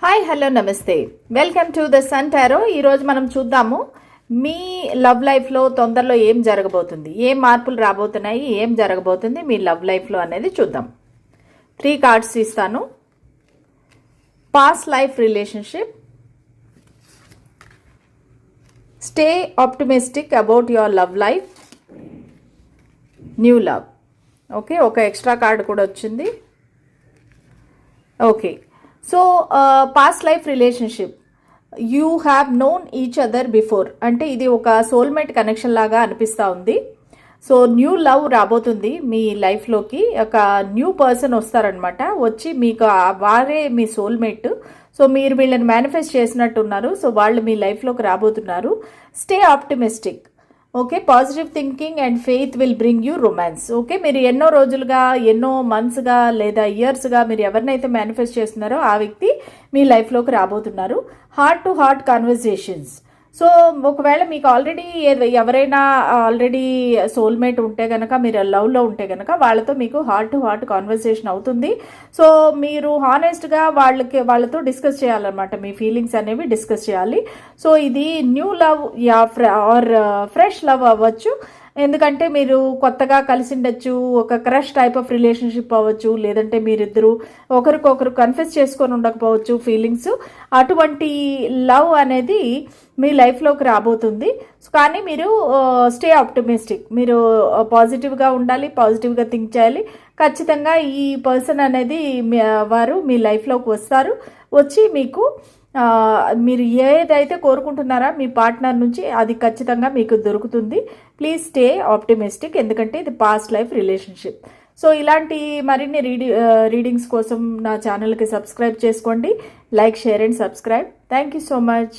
Hi hello నమస్తే welcome to the Sun Tarot. ఈరోజు మనం చూద్దాము మీ లవ్ లైఫ్లో తొందరలో ఏం జరగబోతుంది, ఏం మార్పులు రాబోతున్నాయి, ఏం జరగబోతుంది మీ లవ్ లైఫ్లో అనేది చూద్దాం. 3 కార్డ్స్ ఇస్తాను. Past life relationship, stay optimistic about your love life, new love. Okay, ఒక ఎక్స్ట్రా కార్డు కూడా వచ్చింది. Okay, so past life relationship, you have known each other before అంటే ఇది ఒక సోల్మేట్ కనెక్షన్ లాగా అనిపిస్తూ ఉంది. సో న్యూ లవ్ రాబోతుంది మీ లైఫ్లోకి. ఒక న్యూ పర్సన్ వస్తారనమాట, వచ్చి మీకు వారే మీ సోల్మేట్. సో మీరు వీళ్ళని మేనిఫెస్ట్ చేసినట్టున్నారు. సో వాళ్ళు మీ లైఫ్లోకి రాబోతున్నారు. Stay optimistic. Okay, positive thinking and faith will bring you romance. Okay, మీరు ఎన్నో రోజులుగా, ఎన్నో మంత్స్గా లేదా ఇయర్స్గా మీరు ఎవరినైతే మేనిఫెస్ట్ చేస్తున్నారో ఆ వ్యక్తి మీ లైఫ్లోకి రాబోతున్నారు. Heart to heart conversations. So ఒకవేళ మీకు ఆల్రెడీ ఎవరైనా ఆల్రెడీ సోల్మేట్ ఉంటే కనుక, మీరు లవ్లో ఉంటే కనుక వాళ్ళతో మీకు హార్ట్ టు హార్ట్ కాన్వర్సేషన్ అవుతుంది. సో మీరు హానెస్ట్గా వాళ్ళతో డిస్కస్ చేయాలన్నమాట, మీ ఫీలింగ్స్ అనేవి డిస్కస్ చేయాలి. సో ఇది new love or fresh love అవ్వచ్చు. ఎందుకంటే మీరు కొత్తగా కలిసి ఉండొచ్చు, ఒక క్రష్ టైప్ ఆఫ్ రిలేషన్షిప్ అవ్వచ్చు, లేదంటే మీరిద్దరు ఒకరికొకరు కన్ఫెస్ చేసుకొని ఉండకపోవచ్చు ఫీలింగ్స్. అటువంటి లవ్ అనేది మీ లైఫ్లోకి రాబోతుంది. కానీ మీరు స్టే ఆప్టిమిస్టిక్, మీరు పాజిటివ్గా ఉండాలి, పాజిటివ్గా థింక్ చేయాలి. ఖచ్చితంగా ఈ పర్సన్ అనేది వారు మీ లైఫ్లోకి వస్తారు. వచ్చి మీకు మీరు ఏదైతే కోరుకుంటున్నారో మీ పార్ట్నర్ నుంచి అది ఖచ్చితంగా మీకు దొరుకుతుంది. ప్లీజ్ స్టే ఆప్టిమిస్టిక్, ఎందుకంటే ఇది పాస్ట్ లైఫ్ రిలేషన్షిప్. సో ఇలాంటి మరిన్ని రీడింగ్స్ కోసం నా ఛానల్కి సబ్స్క్రైబ్ చేసుకోండి. Like, share and subscribe. Thank you so much.